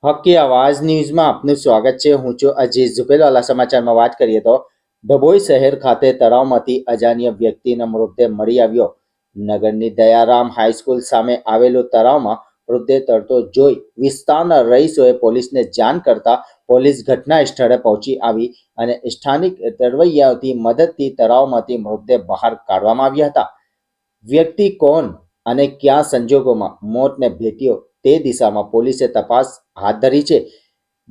હકી આવાજ ન્યૂઝમાં આપનું સ્વાગત છે। હું છું અજીઝ ઝુપેલવાલા। સમાચારમાં વાત કરીએ તો ડભોઈ શહેર ખાતે તળાવમાંથી અજાણ્યા વ્યક્તિનો મૃતદેહ મળી આવ્યો। નગરની દયારામ હાઈસ્કૂલ સામે આવેલું તળાવમાં મૃતદેહ તરતો જોઈ વિસ્તારના રહીશોએ પોલીસને જાણ કરતા પોલીસ ઘટના સ્થળે પહોંચી આવી અને સ્થાનિક તરવૈયાઓની મદદથી તળાવમાંથી મૃતદેહ બહાર કાઢવામાં આવ્યા હતા। વ્યક્તિ કોણ અને કયા સંજોગોમાં મોતને ભેટ્યો તે દિશામાં પોલીસે તપાસ હાથ ધરી છે।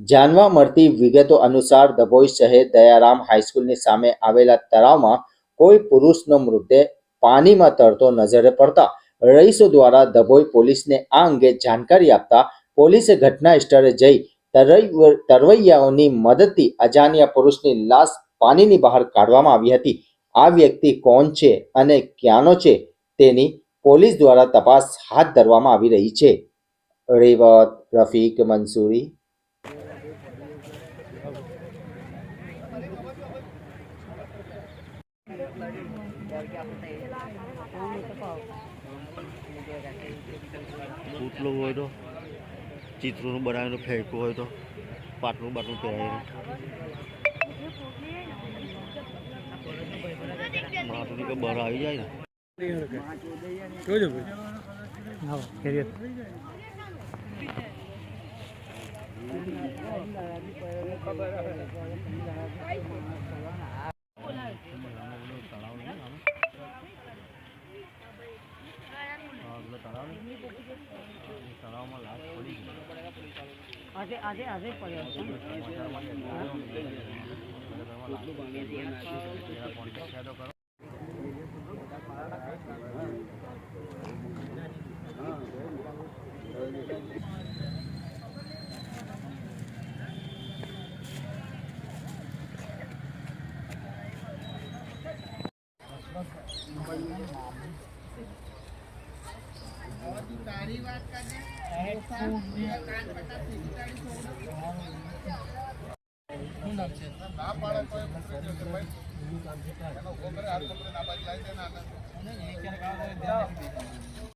જાણવા મળતી વિગતો અનુસાર ડભોઈ શહેર દયારામ હાઈસ્કૂલની સામે આવેલા તળાવમાં કોઈ પુરુષનો મૃતદેહ પાણીમાં તરતો નજરે પડતા રહીશો દ્વારા ડભોઈ પોલીસને આ અંગે જાણકારી આપતા પોલીસે ઘટના સ્થળે જઈ તરવૈયાઓની મદદથી અજાણ્યા પુરુષની લાશ પાણીની બહાર કાઢવામાં આવી હતી। આ વ્યક્તિ કોણ છે અને ક્યાંનો છે તેની પોલીસ દ્વારા તપાસ હાથ ધરવામાં આવી રહી છે। રેવત રફીક મંસૂરી। પુતલો હોય તો ચિત્રોનું બનાવીને ફેંકવું હોય તો પાટલું બાટલું પહેરાવીને માથું કે બહાર આવી જાય ને। તળાવમાં લાશ પડી તારી વાત કરજે શું નામ છે ના પાડે કોઈ ભાઈ એનો ગોબરે હાથ પકડીને આ બાજુ લાવી દે ને